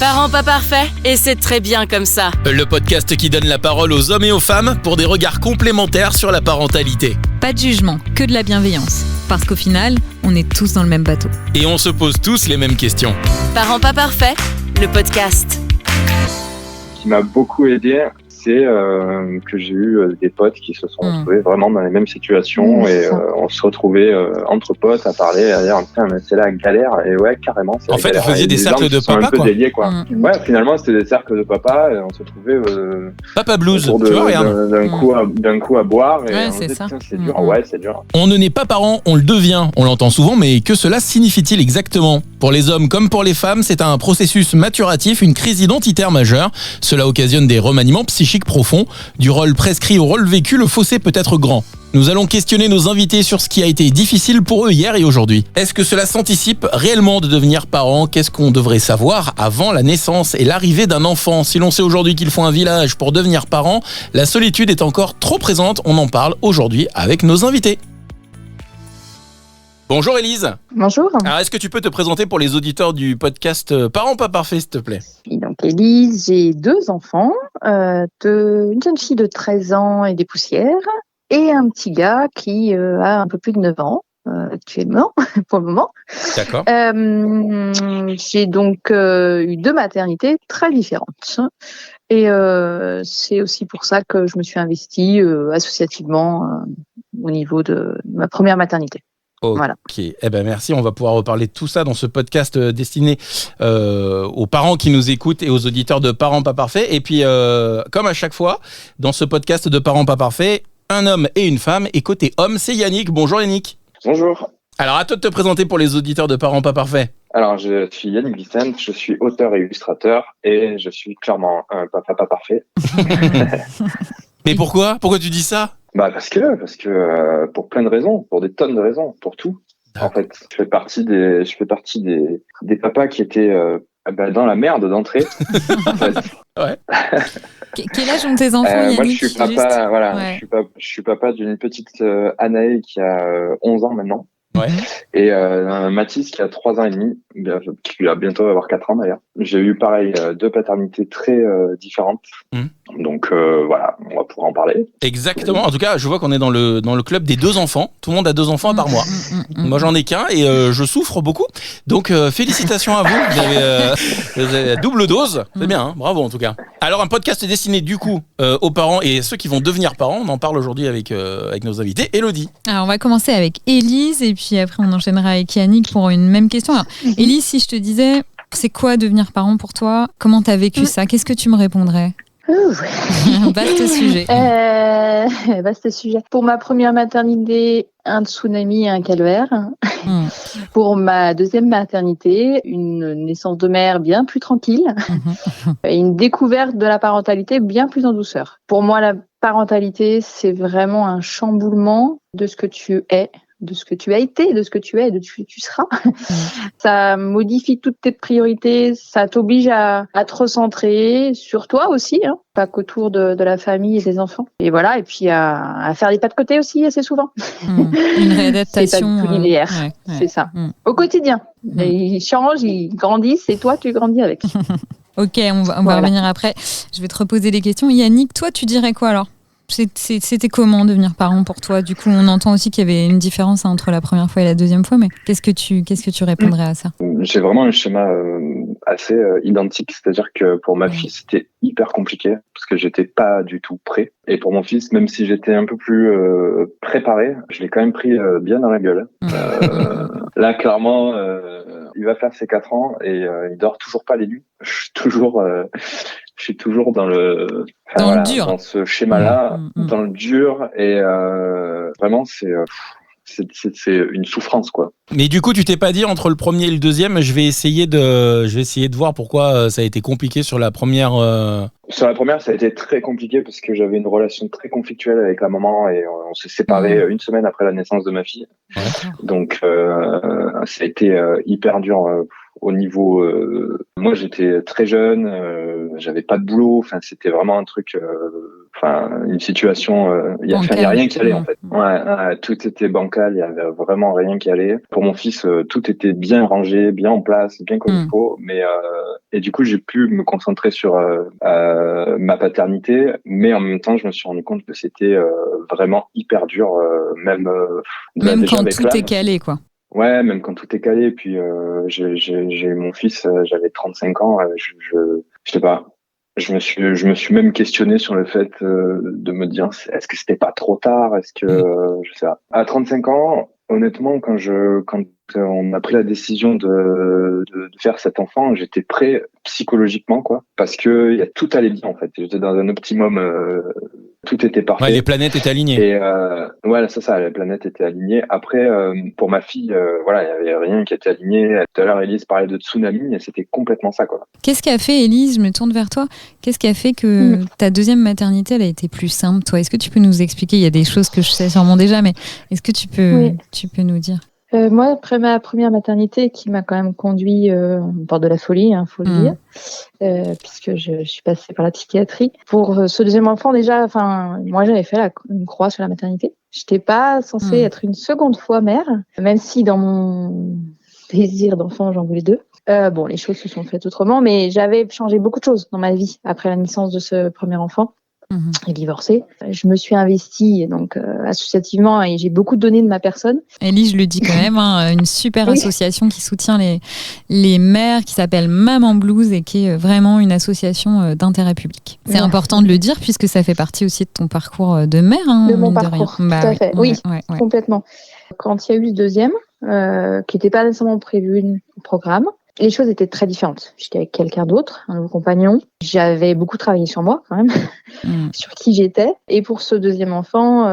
Parents pas parfaits, et c'est très bien comme ça. Le podcast qui donne la parole aux hommes et aux femmes pour des regards complémentaires sur la parentalité. Pas de jugement, que de la bienveillance. Parce qu'au final, on est tous dans le même bateau. Et on se pose tous les mêmes questions. Parents pas parfaits, le podcast. Ce qui m'a beaucoup aidé, c'est que j'ai eu des potes qui se sont retrouvés vraiment dans les mêmes situations et on se retrouvait entre potes à parler, à dire putain mais c'est la galère et ouais carrément. En fait, vous faisiez des cercles de papa, un peu quoi. Déliés, quoi. Ouais, finalement c'était des cercles de papa et on se trouvait Papa blues, autour tu vois, regarde. d'un coup à boire et Ouais, on c'est disait, ça. putain, c'est dur, ouais c'est dur. On ne naît pas parent, on le devient. On l'entend souvent, mais que cela signifie-t-il exactement ? Pour les hommes comme pour les femmes, c'est un processus maturatif, une crise identitaire majeure. Cela occasionne des remaniements psychiques profonds. Du rôle prescrit au rôle vécu, le fossé peut être grand. Nous allons questionner nos invités sur ce qui a été difficile pour eux hier et aujourd'hui. Est-ce que cela s'anticipe réellement de devenir parent ? Qu'est-ce qu'on devrait savoir avant la naissance et l'arrivée d'un enfant ? Si l'on sait aujourd'hui qu'il faut un village pour devenir parent, la solitude est encore trop présente. On en parle aujourd'hui avec nos invités. Bonjour Élise. Bonjour. Alors est-ce que tu peux te présenter pour les auditeurs du podcast Parents pas parfaits, s'il te plaît ? Je suis donc Élise, j'ai 2 enfants, une jeune fille de 13 ans et des poussières, et un petit gars qui a un peu plus de 9 ans actuellement, pour le moment. D'accord. J'ai donc eu 2 maternités très différentes. Et c'est aussi pour ça que je me suis investie associativement au niveau de ma première maternité. Ok, Voilà. Eh ben merci, on va pouvoir reparler de tout ça dans ce podcast destiné aux parents qui nous écoutent et aux auditeurs de Parents pas parfaits. Et puis, comme à chaque fois, dans ce podcast de Parents pas parfaits, un homme et une femme. Et côté homme, c'est Yannick. Bonjour Yannick. Bonjour. Alors, à toi de te présenter pour les auditeurs de Parents pas parfaits. Alors, je suis Yannick Vicente, je suis auteur et illustrateur et je suis clairement un papa pas parfait. Mais pourquoi ? Pourquoi tu dis ça ? Parce que pour plein de raisons, pour des tonnes de raisons, pour tout. En fait, je fais partie des papas qui étaient dans la merde d'entrée. En fait. Ouais. Quel âge ont tes enfants, Yannick ? Moi, je suis papa, juste voilà, Ouais. je suis papa d'une petite Anaël qui a 11 ans maintenant. Ouais. Et Mathis qui a 3 ans et demi, qui va bientôt avoir 4 ans d'ailleurs. J'ai eu pareil 2 paternités très différentes. Donc voilà, on va pouvoir en parler. Exactement. En tout cas, je vois qu'on est dans le club des 2 enfants. Tout le monde a 2 enfants à part moi. Moi, j'en ai qu'un et je souffre beaucoup. Donc, félicitations à vous. Vous avez la double dose. C'est bien, hein. Bravo en tout cas. Alors, un podcast destiné du coup aux parents et ceux qui vont devenir parents. On en parle aujourd'hui avec nos invités. Élodie. Alors, on va commencer avec Élise et puis après, on enchaînera avec Yannick pour une même question. Alors, Élise, si je te disais, c'est quoi devenir parent pour toi ? Comment t'as vécu ça ? Qu'est-ce que tu me répondrais ? Vaste sujet. Vaste sujet. Pour ma première maternité, un tsunami et un calvaire. Pour ma deuxième maternité, une naissance de mère bien plus tranquille et une découverte de la parentalité bien plus en douceur. Pour moi, la parentalité, c'est vraiment un chamboulement de ce que tu es, de ce que tu as été, de ce que tu es, de ce que tu seras. Ça modifie toutes tes priorités, ça t'oblige à te recentrer sur toi aussi, hein, pas qu'autour de la famille et des enfants. Et voilà, et puis à faire des pas de côté aussi assez souvent. Une réadaptation. C'est pas tout linéaire, ouais. c'est ça. Au quotidien. Ils changent, ils grandissent et toi, tu grandis avec. Ok, on va revenir après. Je vais te reposer les questions. Yannick, toi, tu dirais quoi alors ? C'était comment devenir parent pour toi ? Du coup, on entend aussi qu'il y avait une différence entre la première fois et la deuxième fois, mais qu'est-ce que tu répondrais à ça ? J'ai vraiment un schéma assez identique, c'est-à-dire que pour ma fille, c'était hyper compliqué parce que j'étais pas du tout prêt. Et pour mon fils, même si j'étais un peu plus préparé, je l'ai quand même pris bien dans la gueule. Là, clairement, il va faire ses 4 ans et il dort toujours pas les nuits. Je suis toujours dans le dur, dans ce schéma-là, dans le dur et vraiment c'est une souffrance quoi. Mais du coup, tu t'es pas dit entre le premier et le deuxième, je vais essayer de voir pourquoi ça a été compliqué sur la première. Sur la première, ça a été très compliqué parce que j'avais une relation très conflictuelle avec la maman et on s'est séparés une semaine après la naissance de ma fille. Ouais. Donc ça a été hyper dur au niveau. Moi, j'étais très jeune, j'avais pas de boulot. Enfin, c'était vraiment un truc. une situation, il y a rien qui allait en fait. Ouais, tout était bancal, il y avait vraiment rien qui allait. Pour mon fils, tout était bien rangé, bien en place, bien comme il faut, mais et du coup j'ai pu me concentrer sur ma paternité, mais en même temps je me suis rendu compte que c'était vraiment hyper dur, même quand tout est calé, quoi. Ouais, même quand tout est calé. Et puis j'ai eu mon fils, j'avais 35 ans, je sais pas. Je me suis même questionné sur le fait de me dire est-ce que c'était pas trop tard, est-ce que je sais pas. À 35 ans, honnêtement, quand on a pris la décision de faire cet enfant, j'étais prêt psychologiquement, quoi, parce que tout allait bien en fait. J'étais dans un optimum, tout était parfait. Ouais, les planètes étaient alignées. Et voilà, c'est ça, les planètes étaient alignées. Après, pour ma fille, voilà, il y avait rien qui était aligné. Tout à l'heure, Élise parlait de tsunami, et c'était complètement ça, quoi. Qu'est-ce qui a fait, Élise, je me tourne vers toi, qu'est-ce qui a fait que ta deuxième maternité, elle a été plus simple, toi? Est-ce que tu peux nous expliquer? Il y a des choses que je sais sûrement déjà, mais est-ce que tu peux nous dire? Moi, après ma première maternité, qui m'a quand même conduit par de la folie, faut le dire, puisque je suis passée par la psychiatrie. Pour ce deuxième enfant, déjà, moi, j'avais fait une croix sur la maternité. J'étais pas censée être une seconde fois mère, même si dans mon désir d'enfant, j'en voulais 2. Les choses se sont faites autrement, mais j'avais changé beaucoup de choses dans ma vie après la naissance de ce premier enfant. Et divorcée. Je me suis investie donc associativement et j'ai beaucoup donné de ma personne. Élise, je le dis quand même, une super association qui soutient les mères, qui s'appelle Maman Blues et qui est vraiment une association d'intérêt public. C'est important de le dire puisque ça fait partie aussi de ton parcours de mère. De mon parcours, tout à fait. Oui, complètement. Quand il y a eu le deuxième, qui n'était pas nécessairement prévu au programme, les choses étaient très différentes. J'étais avec quelqu'un d'autre, un nouveau compagnon. J'avais beaucoup travaillé sur moi, quand même, sur qui j'étais. Et pour ce deuxième enfant,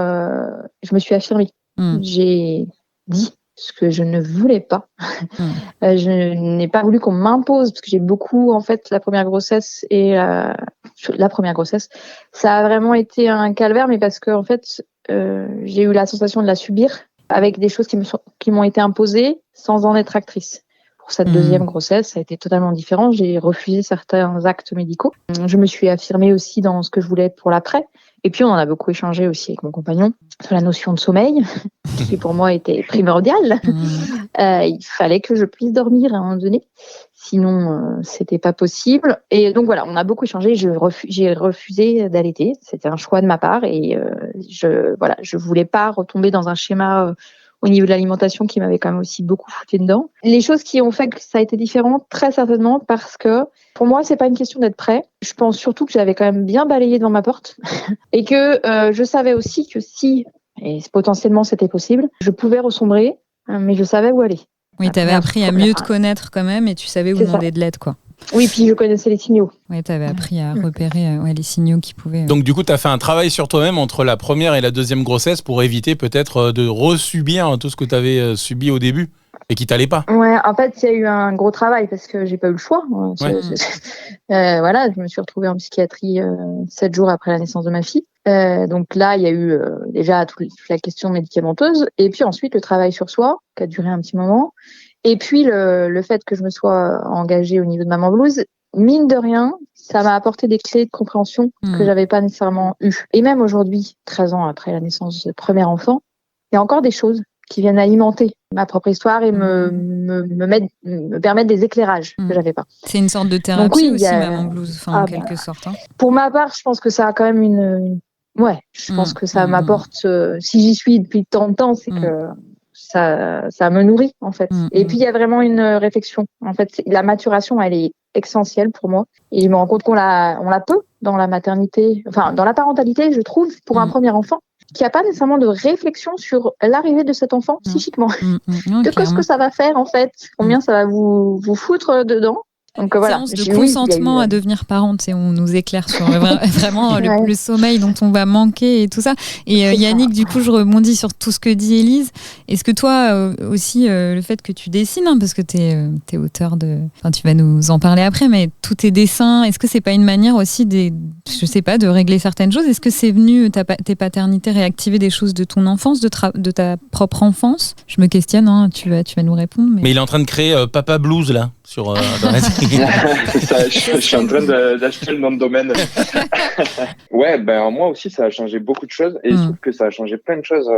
je me suis affirmée. J'ai dit ce que je ne voulais pas. Je n'ai pas voulu qu'on m'impose, parce que j'ai beaucoup, en fait, la première grossesse, ça a vraiment été un calvaire, mais parce que, en fait, j'ai eu la sensation de la subir avec des choses qui m'ont été imposées sans en être actrice. Pour cette deuxième grossesse, ça a été totalement différent. J'ai refusé certains actes médicaux. Je me suis affirmée aussi dans ce que je voulais pour l'après. Et puis, on en a beaucoup échangé aussi avec mon compagnon sur la notion de sommeil, qui pour moi était primordiale. Il fallait que je puisse dormir à un moment donné. Sinon, c'était pas possible. Et donc voilà, on a beaucoup échangé. J'ai refusé d'allaiter. C'était un choix de ma part. Et je voulais pas retomber dans un schéma au niveau de l'alimentation qui m'avait quand même aussi beaucoup foutu dedans. Les choses qui ont fait que ça a été différent, très certainement, parce que pour moi, c'est pas une question d'être prêt. Je pense surtout que j'avais quand même bien balayé devant ma porte et que je savais aussi que si, et potentiellement c'était possible, je pouvais ressombrer, mais je savais où aller. Oui, tu avais appris à mieux te connaître quand même et tu savais où demander de l'aide, quoi. Oui, puis je connaissais les signaux. Oui, tu avais appris à repérer les signaux qui pouvaient... Donc du coup, tu as fait un travail sur toi-même entre la première et la deuxième grossesse pour éviter peut-être de resubir tout ce que tu avais subi au début et qui t'allait pas. Ouais, en fait, il y a eu un gros travail parce que j'ai pas eu le choix. Je me suis retrouvée en psychiatrie 7 jours après la naissance de ma fille. Donc là, il y a eu déjà toute la question médicamenteuse et puis ensuite le travail sur soi qui a duré un petit moment. Et puis, le fait que je me sois engagée au niveau de Maman Blues, mine de rien, ça m'a apporté des clés de compréhension que j'avais pas nécessairement eues. Et même aujourd'hui, 13 ans après la naissance de ce premier enfant, il y a encore des choses qui viennent alimenter ma propre histoire et me permettre des éclairages que j'avais pas. C'est une sorte de thérapie aussi, Maman Blues, en quelque sorte. Pour ma part, je pense que ça a quand même je pense que ça m'apporte, si j'y suis depuis tant de temps, c'est que ça me nourrit en fait. Et puis il y a vraiment une réflexion. En fait, la maturation, elle est essentielle pour moi. Et je me rends compte qu'on la peut dans la maternité, dans la parentalité, je trouve, pour un premier enfant, qu'il n'y a pas nécessairement de réflexion sur l'arrivée de cet enfant psychiquement. Qu'est-ce que ça va faire en fait? Combien ça va vous foutre dedans? Donc voilà, séance de consentement à devenir parent, on nous éclaire sur vraiment le sommeil dont on va manquer et tout ça. Et Yannick, du coup, je rebondis sur tout ce que dit Élise. Est-ce que toi aussi, le fait que tu dessines, parce que tu es auteur de... Enfin, tu vas nous en parler après, mais tous tes dessins, est-ce que c'est pas une manière aussi de régler certaines choses? Est-ce que c'est venu, tes paternités, réactiver des choses de ton enfance, de ta propre enfance? Je me questionne, tu vas nous répondre. Mais il est en train de créer Papa Blues, là, dans la série. C'est ça, je suis en train d'acheter le nom de domaine. Ouais, ben moi aussi, ça a changé beaucoup de choses et je trouve que ça a changé plein de choses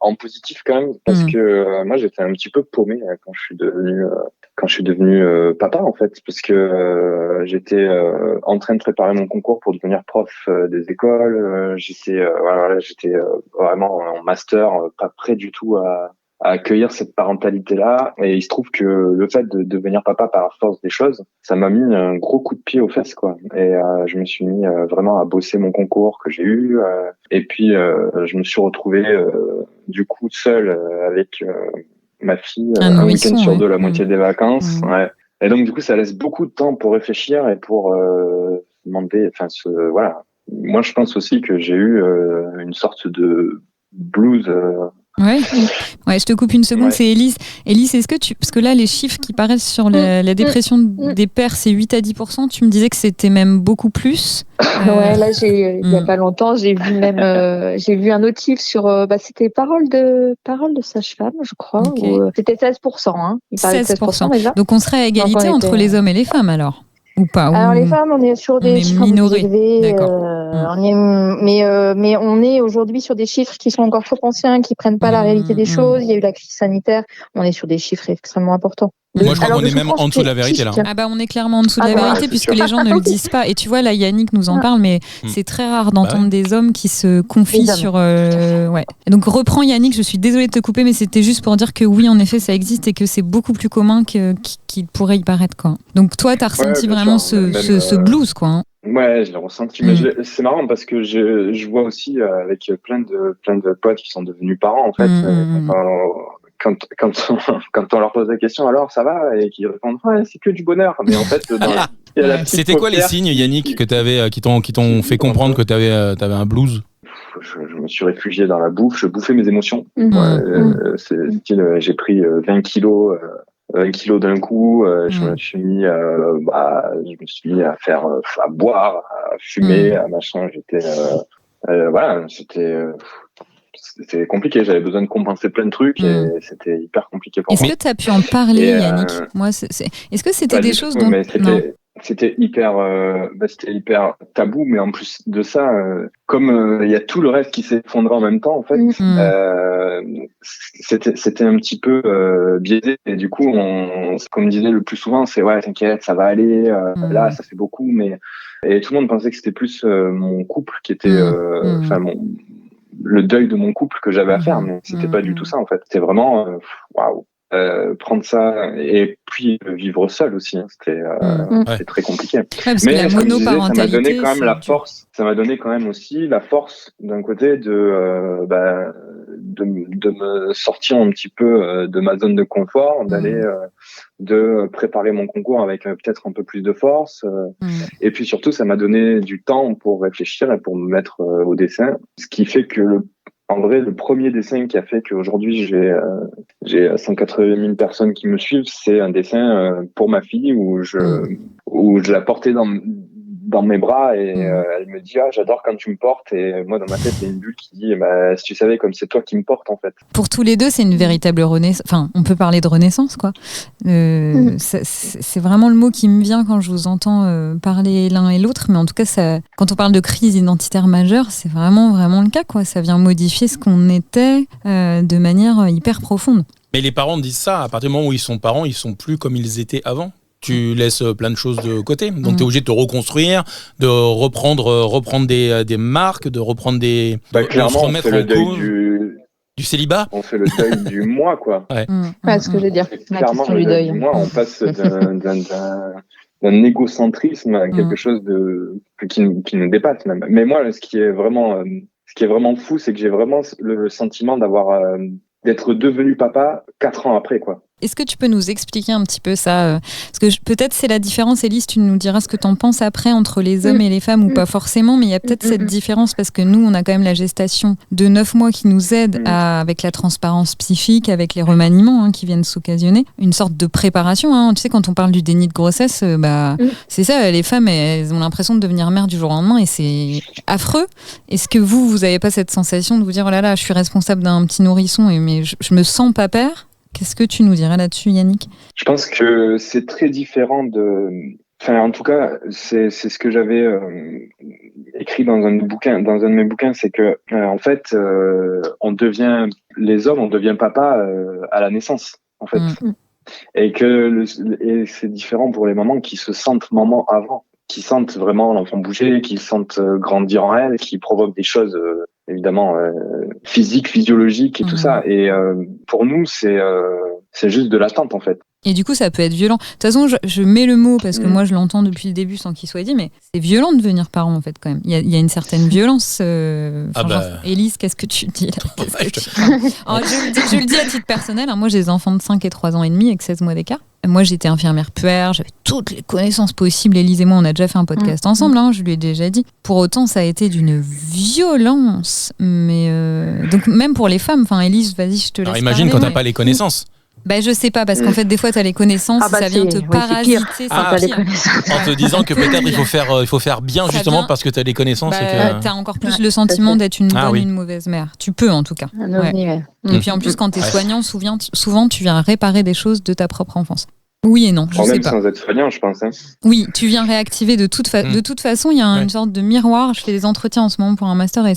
en positif quand même parce que moi, j'étais un petit peu paumé quand je suis devenu papa en fait, parce que j'étais en train de préparer mon concours pour devenir prof des écoles. J'étais vraiment en master, pas prêt du tout à accueillir cette parentalité-là. Et il se trouve que le fait de devenir papa par force des choses, ça m'a mis un gros coup de pied aux fesses, quoi. Et je me suis mis vraiment à bosser mon concours que j'ai eu. Et puis, je me suis retrouvé du coup seul avec ma fille un week-end sur deux, la moitié des vacances. Ouais. Et donc, du coup, ça laisse beaucoup de temps pour réfléchir et pour demander... voilà. Moi, je pense aussi que j'ai eu une sorte de blues... Ouais, je te coupe une seconde, c'est Élise. Élise, parce que là, les chiffres qui paraissent sur la dépression des pères, c'est 8 à 10%. Tu me disais que c'était même beaucoup plus. Ouais, là, il y a pas longtemps, j'ai vu un autre chiffre sur, c'était parole de sage-femme, je crois. Okay. Où, c'était 16%, hein. Il parlait de 16% déjà. Donc, on serait à égalité entre les hommes et les femmes, alors? Ou pas? Alors les femmes, on est sur des chiffres minorés. Élevés. Mais on est aujourd'hui sur des chiffres qui sont encore trop anciens, qui prennent pas la réalité des choses. Il y a eu la crise sanitaire. On est sur des chiffres extrêmement importants. Moi, je crois qu'on est même en dessous de la vérité, là. Ah bah, on est clairement en dessous de la vérité, puisque les gens ne le disent pas. Et tu vois, là, Yannick nous en parle, mais c'est très rare d'entendre des hommes qui se confient sur... Ouais. Et donc, reprends Yannick, je suis désolée de te couper, mais c'était juste pour dire que oui, en effet, ça existe et que c'est beaucoup plus commun qu'il pourrait y paraître, quoi. Donc, toi, t'as ressenti vraiment ce blues, quoi. Hein. Ouais, je l'ai ressenti. Mais c'est marrant parce que je vois aussi avec plein de potes qui sont devenus parents, en fait. Quand on leur pose la question, alors ça va, et qu'ils répondent ouais, c'est que du bonheur, mais en fait c'était quoi les signes, Yannick, qui t'ont fait comprendre que t'avais un blues? Je me suis réfugié dans la bouffe, je bouffais mes émotions. J'ai pris 20 kilos d'un coup. Je me suis mis à boire, à fumer, à machin. C'était compliqué, j'avais besoin de compenser plein de trucs et c'était hyper compliqué pour moi. Est-ce que tu as pu en parler, Yannick? Moi, est-ce que c'était des choses dont... C'était hyper tabou, mais en plus de ça, comme il y a tout le reste qui s'effondrait en même temps, en fait, c'était un petit peu biaisé. Et du coup, comme disait le plus souvent, c'est ouais, t'inquiète, ça va aller. Là, ça fait beaucoup, mais et tout le monde pensait que c'était plus mon couple qui était, le deuil de mon couple que j'avais à faire, mais c'était pas du tout ça en fait. C'était vraiment waouh. Prendre ça et puis vivre seul aussi, hein. C'était très complié. Mais comme je disais, ça m'a donné quand même la force. Ça m'a donné quand même aussi la force d'un côté de me sortir un petit peu de ma zone de confort, d'aller de préparer mon concours avec peut-être un peu plus de force. Et puis surtout, ça m'a donné du temps pour réfléchir et pour me mettre au dessin, ce qui fait que en vrai, le premier dessin qui a fait qu'aujourd'hui j'ai 180 000 personnes qui me suivent, c'est un dessin pour ma fille où je la portais dans mes bras et elle me dit j'adore quand tu me portes, et moi dans ma tête il y a une bulle qui dit si tu savais comme c'est toi qui me portes en fait. Pour tous les deux c'est une véritable renaissance, enfin on peut parler de renaissance quoi. C'est vraiment le mot qui me vient quand je vous entends parler l'un et l'autre, mais en tout cas quand on parle de crise identitaire majeure, c'est vraiment le cas quoi. Ça vient modifier ce qu'on était de manière hyper profonde. Mais les parents disent ça, à partir du moment où ils sont parents, ils sont plus comme ils étaient avant. Tu laisses plein de choses de côté, donc tu es obligé de te reconstruire, de reprendre des marques, de reprendre des... clairement, de se remettre on fait le en cause du célibat. On fait le deuil du moi, quoi. Ouais, ce que je veux dire. Clairement, le deuil du moi, on passe d'un égocentrisme à quelque chose qui nous dépasse même. Mais moi, ce qui est vraiment fou, c'est que j'ai vraiment le sentiment d'être devenu papa 4 ans après, quoi. Est-ce que tu peux nous expliquer un petit peu ça? Parce que peut-être c'est la différence, Élise, tu nous diras ce que tu en penses après entre les hommes et les femmes ou pas forcément, mais il y a peut-être cette différence parce que nous, on a quand même la gestation de 9 mois qui nous aide avec la transparence psychique, avec les remaniements qui viennent s'occasionner, une sorte de préparation. Tu sais, quand on parle du déni de grossesse, c'est ça, les femmes, elles ont l'impression de devenir mères du jour au lendemain et c'est affreux. Est-ce que vous n'avez pas cette sensation de vous dire, oh là là, je suis responsable d'un petit nourrisson, mais je me sens pas père? Qu'est-ce que tu nous dirais là-dessus, Yannick ? Je pense que c'est très différent de... Enfin, en tout cas, c'est ce que j'avais écrit dans un de mes bouquins, c'est que en fait, les hommes, on devient papa à la naissance, en fait, et et c'est différent pour les mamans qui se sentent maman avant, qui sentent vraiment l'enfant bouger, qui sentent grandir en elle, qui provoquent des choses évidemment physiques, physiologiques et tout ça. Et pour nous, c'est juste de l'attente, en fait. Et du coup, ça peut être violent. De toute façon, je mets le mot parce que moi, je l'entends depuis le début sans qu'il soit dit, mais c'est violent de devenir parent, en fait, quand même. Il y a une certaine violence. Élise, qu'est-ce que tu dis là ? Je le dis à titre personnel. Moi, j'ai des enfants de 5 et 3 ans et demi avec 16 mois d'écart. Moi, j'étais infirmière puère, j'avais toutes les connaissances possibles. Élise et moi, on a déjà fait un podcast ensemble, je lui ai déjà dit. Pour autant, ça a été d'une violence. Mais donc, même pour les femmes, Élise, vas-y, je te laisse. Alors, imagine quand t'as pas les connaissances. Je sais pas, parce qu'en fait, des fois, tu as les connaissances, ça vient te parasiter. En te disant que peut-être il faut faire bien, justement, parce que tu as les connaissances. Tu as encore plus le sentiment d'être une bonne ou une mauvaise mère. Tu peux, en tout cas. Et puis en plus, quand tu es soignant, souvent, tu viens réparer des choses de ta propre enfance. Oui et non, je sais même pas. Sans être soignant, je pense. Oui, tu viens réactiver de toute façon. Il y a une sorte de miroir. Je fais des entretiens en ce moment pour un master et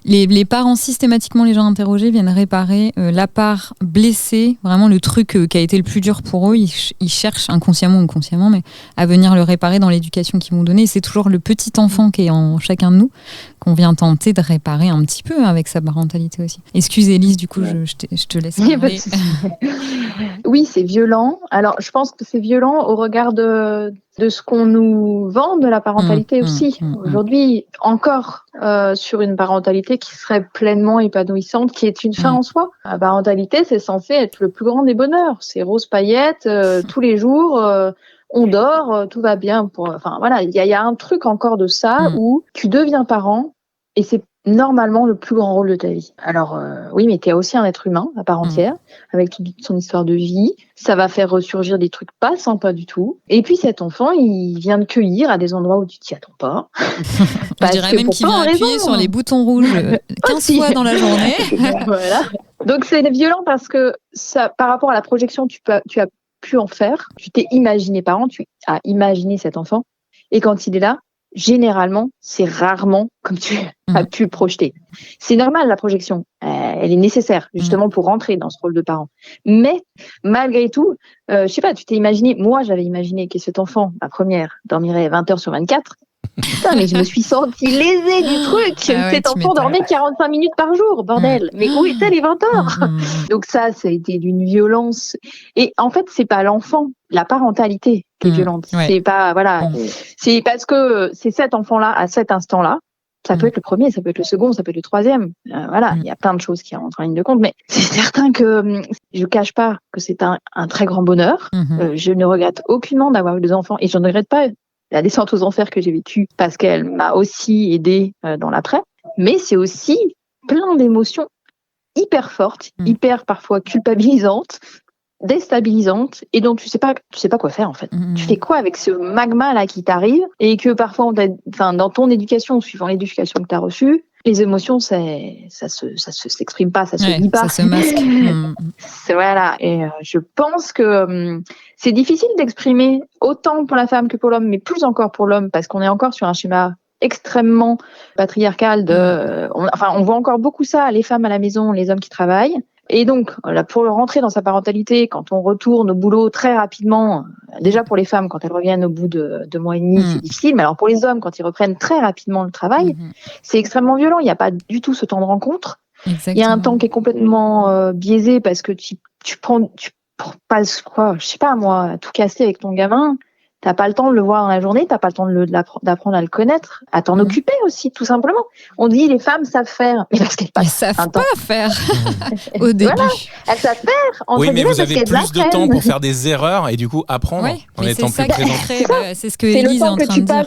les parents, systématiquement, les gens interrogés viennent réparer la part blessée, vraiment le truc qui a été le plus dur pour eux. Ils cherchent inconsciemment ou consciemment, mais à venir le réparer dans l'éducation qu'ils vont donner. Et c'est toujours le petit enfant qui est en chacun de nous qu'on vient tenter de réparer un petit peu avec sa parentalité aussi. Excuse Élise, du coup, je te laisse parler. Oui, c'est violent. Alors, je pense que c'est violent au regard de ce qu'on nous vend de la parentalité aussi. Aujourd'hui, encore sur une parentalité qui serait pleinement épanouissante, qui est une fin en soi. La parentalité, c'est censé être le plus grand des bonheurs. C'est rose paillettes tous les jours. On dort, tout va bien. Il y a un truc encore de ça où tu deviens parent et c'est normalement le plus grand rôle de ta vie. Alors oui, mais tu es aussi un être humain à part entière, avec toute son histoire de vie. Ça va faire ressurgir des trucs pas sympas du tout. Et puis cet enfant, il vient de cueillir à des endroits où tu t'y attends pas. Je dirais même qu'il vient appuyer sur les boutons rouges 15 fois dans la journée. Voilà. Donc c'est violent parce que ça, par rapport à la projection tu as pu en faire, tu t'es imaginé parent, tu as imaginé cet enfant. Et quand il est là, généralement, c'est rarement comme tu as pu le projeter. C'est normal, la projection. Elle est nécessaire, justement, pour rentrer dans ce rôle de parent. Mais, malgré tout, je sais pas, tu t'es imaginé, moi, j'avais imaginé que cet enfant, ma première, dormirait 20 heures sur 24. Putain, mais je me suis sentie lésée du truc. Cet enfant dormait 45 minutes par jour, bordel. Mais où étaient les 20 heures? Donc ça a été d'une violence. Et en fait, c'est pas l'enfant, la parentalité qui est violente. C'est pas, c'est parce que c'est cet enfant-là, à cet instant-là. Ça peut être le premier, ça peut être le second, ça peut être le troisième. Il y a plein de choses qui rentrent en ligne de compte. Mais c'est certain que je cache pas que c'est un très grand bonheur. Je ne regrette aucunement d'avoir eu des enfants et je ne regrette pas la descente aux enfers que j'ai vécue parce qu'elle m'a aussi aidée dans l'après. Mais c'est aussi plein d'émotions hyper fortes, hyper parfois culpabilisantes, déstabilisantes et dont tu sais pas quoi faire en fait. Tu fais quoi avec ce magma là qui t'arrive et que parfois dans ton éducation, suivant l'éducation que tu as reçue, les émotions ça s'exprime pas, ça se dit pas, ça se masque. Voilà, et je pense que c'est difficile d'exprimer autant pour la femme que pour l'homme, mais plus encore pour l'homme parce qu'on est encore sur un schéma extrêmement patriarcal on voit encore beaucoup ça, les femmes à la maison, les hommes qui travaillent. Et donc, pour rentrer dans sa parentalité, quand on retourne au boulot très rapidement, déjà pour les femmes, quand elles reviennent au bout de 2 mois et demi, c'est difficile. Mais alors pour les hommes, quand ils reprennent très rapidement le travail, c'est extrêmement violent. Il n'y a pas du tout ce temps de rencontre. Exactement. Il y a un temps qui est complètement biaisé parce que tu passes je sais pas moi, tout casser avec ton gamin. T'as pas le temps de le voir dans la journée, t'as pas le temps d'apprendre à le connaître, à t'en occuper aussi, tout simplement. On dit les femmes savent faire, mais parce qu'elles passent savent pas faire au début. Voilà, elles savent faire. Oui, mais vous avez plus de temps pour faire des erreurs et du coup apprendre en étant plus présent. C'est ce que Élise est en train de dire.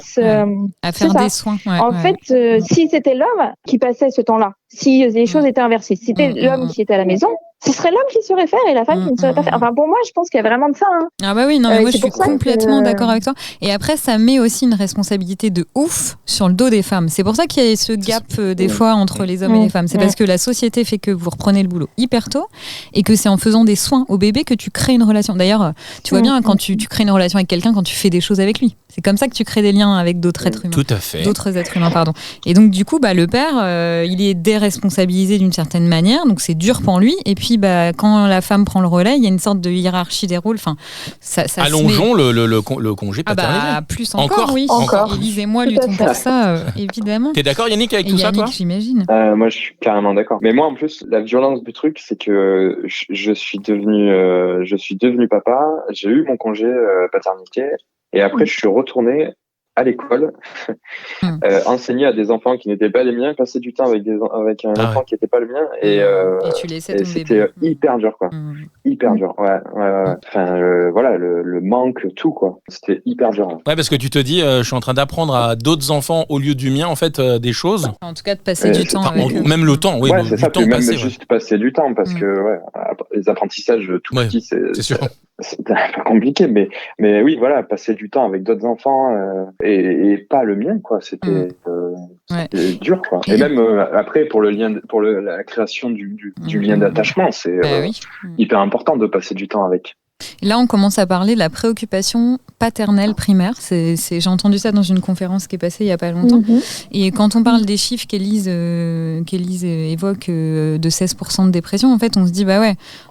À faire des soins. En fait, si c'était l'homme qui passait ce temps-là, si les choses étaient inversées, si c'était l'homme qui était à la maison, ce serait l'homme qui saurait faire et la femme qui ne saurait pas faire. Enfin, pour moi, je pense qu'il y a vraiment de ça. Hein. Ah bah oui, non, mais moi je c'est suis pour ça complètement d'accord avec toi. Et après, ça met aussi une responsabilité de ouf sur le dos des femmes. C'est pour ça qu'il y a ce gap des fois entre les hommes et les femmes. C'est parce que la société fait que vous reprenez le boulot hyper tôt et que c'est en faisant des soins au bébé que tu crées une relation. D'ailleurs, tu vois bien quand tu crées une relation avec quelqu'un, quand tu fais des choses avec lui. C'est comme ça que tu crées des liens avec d'autres êtres humains. Tout à fait. D'autres êtres humains, pardon. Et donc, du coup, le père, il est déresponsabilisé d'une certaine manière, donc c'est dur pour lui. Et puis, quand la femme prend le relais, il y a une sorte de hiérarchie des rôles. Enfin, ça allongeons le congé paternité. Plus encore, oui. Encore. Élise et moi luttons pour ça, évidemment. T'es d'accord, Yannick, avec tout ça, toi ? J'imagine. Moi, je suis carrément d'accord. Mais moi, en plus, la violence du truc, c'est que je suis devenu papa. J'ai eu mon congé paternité. Et après, je suis retourné à l'école, enseigner à des enfants qui n'étaient pas les miens, passer du temps avec un enfant qui n'était pas le mien. Et tu laissais ton c'était bébé. hyper dur, quoi. Hyper dur, ouais. Enfin, voilà, le manque, tout, quoi. C'était hyper dur. Ouais, parce que tu te dis, je suis en train d'apprendre à d'autres enfants au lieu du mien, en fait, des choses. En tout cas, de passer du temps avec eux. Même le temps, oui. Ouais, c'est ça, temps puis même passé, juste passer du temps, parce que, les apprentissages tout petits, c'est sûr. C'est un peu compliqué, mais oui, voilà, passer du temps avec d'autres enfants et pas le mien, quoi. C'était dur, quoi. Et même après pour la création du lien d'attachement, c'est hyper important de passer du temps avec. Là, on commence à parler de la préoccupation paternelle primaire. J'ai entendu ça dans une conférence qui est passée il n'y a pas longtemps. Et quand on parle des chiffres qu'Élise évoque de 16% de dépression, en fait, on se dit,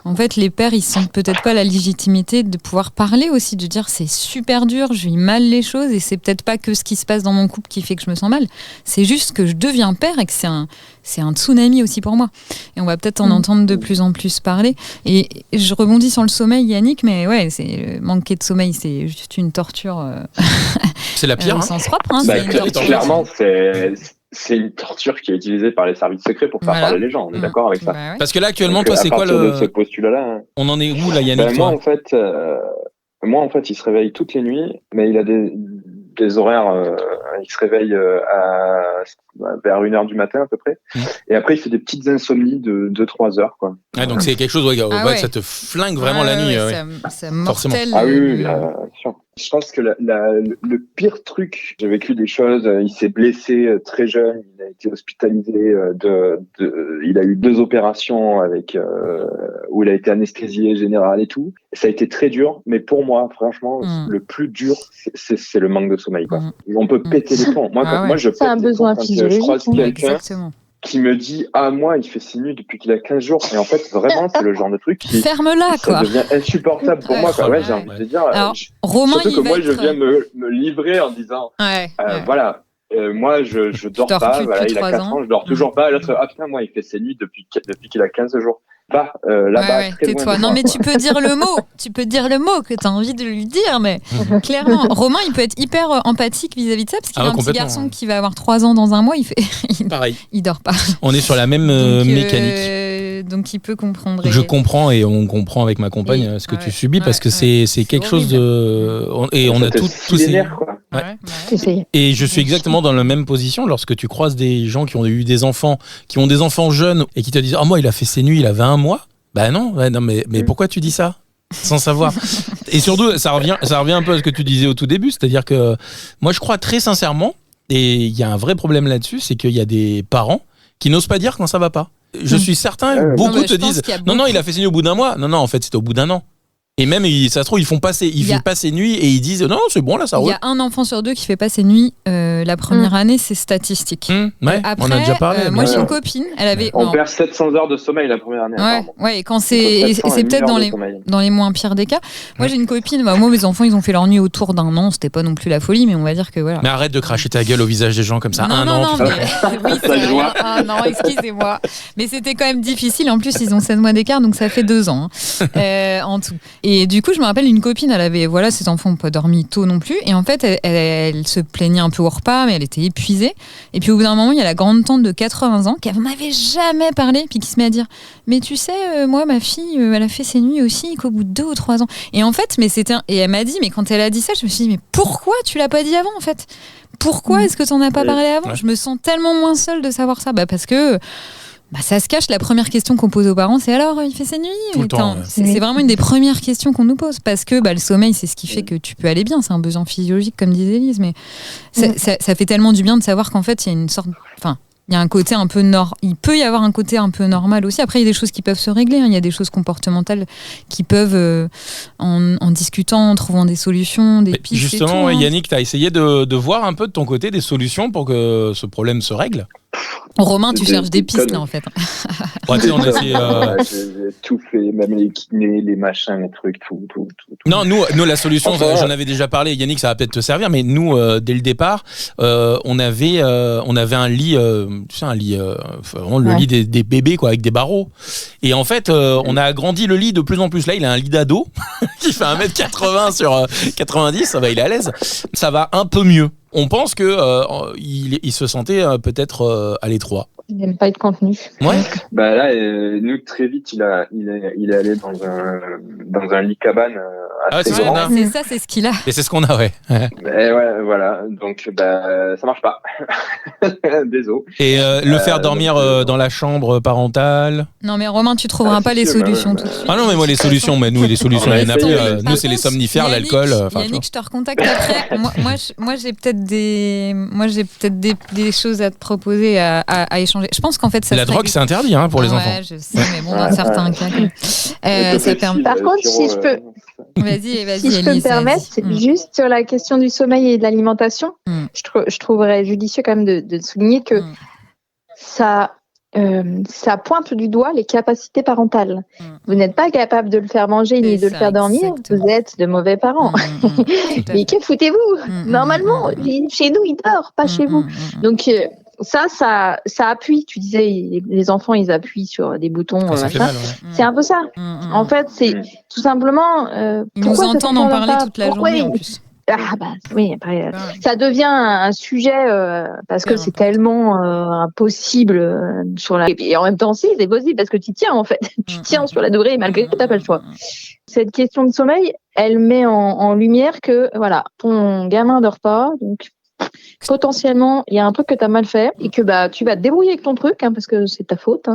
en fait, les pères, ils sentent peut-être pas la légitimité de pouvoir parler aussi, de dire c'est super dur, je vis mal les choses et c'est peut-être pas que ce qui se passe dans mon couple qui fait que je me sens mal. C'est juste que je deviens père et que c'est un tsunami aussi pour moi. Et on va peut-être en entendre de plus en plus parler. Et je rebondis sur le sommeil, Yannick, mais manquer de sommeil, c'est juste une torture. C'est la pire. Au sens propre. Clairement, c'est une torture qui est utilisée par les services secrets pour faire parler les gens. On est d'accord avec ça. Parce que là, actuellement, toi, c'est quoi de ce postulat-là, on en est où, là, Yannick, moi, en fait, il se réveille toutes les nuits, mais il a des horaires. Il se réveille vers 1h du matin à peu près. Et après, il fait des petites insomnies de 2-3 heures, quoi. Donc c'est quelque chose, ça te flingue vraiment la nuit. C'est mortel. Ah oui, bien sûr. Je pense que le pire truc, j'ai vécu des choses, il s'est blessé très jeune, il a été hospitalisé, il a eu 2 opérations où il a été anesthésié général et tout. Ça a été très dur, mais pour moi, franchement, le plus dur, c'est le manque de sommeil, quoi. On peut péter les plombs. Moi, je pète un besoin physiologique. Je croise quelqu'un qui me dit moi il fait 6 nuits depuis qu'il a 15 jours, et en fait vraiment c'est le genre de truc qui ferme-la, ça devient insupportable pour moi, quoi. J'ai envie de dire. Alors, Romain, surtout que moi je viens me livrer en disant voilà, moi je dors pas, voilà, il a 4 ans, je dors toujours pas, et l'autre putain, moi il fait ses nuits depuis qu'il a 15 jours. Là-bas, très tais-toi. loin. Non, mais tu peux dire le mot que tu as envie de lui dire, mais clairement, Romain, il peut être hyper empathique vis-à-vis de ça, parce qu'il a un petit garçon qui va avoir 3 ans dans un mois, pareil. Il dort pas. On est sur la même mécanique. Donc il peut comprendre. Je comprends, et on comprend avec ma compagne ce que tu subis, parce que c'est quelque chose de... Et on a tous ces... Et je suis exactement dans la même position lorsque tu croises des gens qui ont eu des enfants, qui ont des enfants jeunes et qui te disent moi il a fait ses nuits, il avait 1 mois. Non, mais pourquoi tu dis ça sans savoir? Et surtout ça revient un peu à ce que tu disais au tout début, c'est-à-dire que moi je crois très sincèrement, et il y a un vrai problème là-dessus, c'est qu'il y a des parents qui n'osent pas dire quand ça va pas. Je suis certain, beaucoup te disent non, il a fait ses nuits au bout d'1 mois. Non, en fait c'était au bout d'1 an. Et même, ça se trouve, il fait pas ses nuits et ils disent non, c'est bon, là, ça roule. Il y a un enfant sur 2 qui fait pas ses nuits la première année, c'est statistique. Après, on a déjà parlé. Moi, j'ai une copine, elle avait. On perd 700 heures de sommeil la première année. Et quand c'est peut-être dans les moins pires des cas. Moi, j'ai une copine, moi, mes enfants, ils ont fait leur nuit autour d'1 an, c'était pas non plus la folie, mais on va dire que voilà. Mais arrête de cracher ta gueule au visage des gens comme ça. Non, excusez-moi. Mais c'était quand même difficile. En plus, ils ont 16 mois d'écart, donc ça fait 2 ans en tout. Et du coup, je me rappelle une copine, elle avait, ses enfants n'ont pas dormi tôt non plus. Et en fait, elle se plaignait un peu au repas, mais elle était épuisée. Et puis au bout d'un moment, il y a la grande tante de 80 ans qui m'avait jamais parlé, puis qui se met à dire mais tu sais, moi, ma fille, elle a fait ses nuits aussi, qu'au bout de 2 ou 3 ans. Et en fait, et elle m'a dit, mais quand elle a dit ça, je me suis dit, mais pourquoi tu l'as pas dit avant, en fait? Pourquoi est-ce que tu n'en as pas parlé avant? Je me sens tellement moins seule de savoir ça. Parce que Ça se cache. La première question qu'on pose aux parents, c'est alors, il fait ses nuits? Tout le temps, ouais. C'est vraiment une des premières questions qu'on nous pose, parce que le sommeil, c'est ce qui fait que tu peux aller bien. C'est un besoin physiologique, comme disait Élise, mais ça fait tellement du bien de savoir qu'en fait, il y a une sorte... il y a un côté un peu il peut y avoir un côté un peu normal aussi. Après, il y a des choses qui peuvent se régler. Il y a des choses comportementales qui peuvent, en discutant, en trouvant des solutions, des pistes. Justement, et tout, Yannick, tu as essayé de voir un peu de ton côté des solutions pour que ce problème se règle? Romain, tu cherches des pistes là en fait. On a essayé, j'ai tout fait, même les kinés, les machins, les trucs, tout. Non, nous la solution, j'en avais déjà parlé, Yannick, ça va peut-être te servir, mais nous, dès le départ, on avait un lit, vraiment le lit des bébés quoi, avec des barreaux. Et en fait, on a agrandi le lit de plus en plus. Là, il a un lit d'ado qui fait 1m80 sur 90, il est à l'aise. Ça va un peu mieux. On pense que il se sentait peut-être à l'étroit. Il n'aime pas être contenu. Ouais. Là, nous très vite, il est allé dans un lit cabane assez grand. C'est ça, c'est ce qu'il a. Et c'est ce qu'on a, ouais. Ouais, voilà. Donc, ça marche pas. Désolé. Et le faire dormir dans la chambre parentale. Non, mais Romain, tu trouveras pas les solutions tout de suite. Ah non, mais moi les solutions, nous les solutions, il y en a plus. Nous, c'est les somnifères, l'alcool. Yannick, je te recontacte après. moi, j'ai peut-être des choses à te proposer à échanger. Je pense qu'en fait, ça la drogue, c'est interdit pour les enfants. Ouais, je sais, mais bon, dans certains cas. Ça permet. Par contre, si je peux. Vas-y, si je peux me permettre, juste sur la question du sommeil et de l'alimentation, je trouverais judicieux quand même de souligner que ça pointe du doigt les capacités parentales. Vous n'êtes pas capable de le faire manger ni de le faire dormir, exactement. Vous êtes de mauvais parents. Mais que foutez-vous? Normalement, chez nous, il dort, pas chez vous. Donc, ça appuie. Tu disais, les enfants, ils appuient sur des boutons. C'est un peu ça. En fait, c'est tout simplement... ils nous entendent en parler toute la journée, en plus. Oui, après, ça devient un sujet parce que c'est tellement impossible et en même temps c'est possible parce que tu tiens en fait, tu tiens sur la durée malgré que t'as pas le choix. Cette question de sommeil, elle met en lumière que voilà, ton gamin dort pas, donc potentiellement il y a un truc que t'as mal fait et que tu vas te débrouiller avec ton truc parce que c'est ta faute.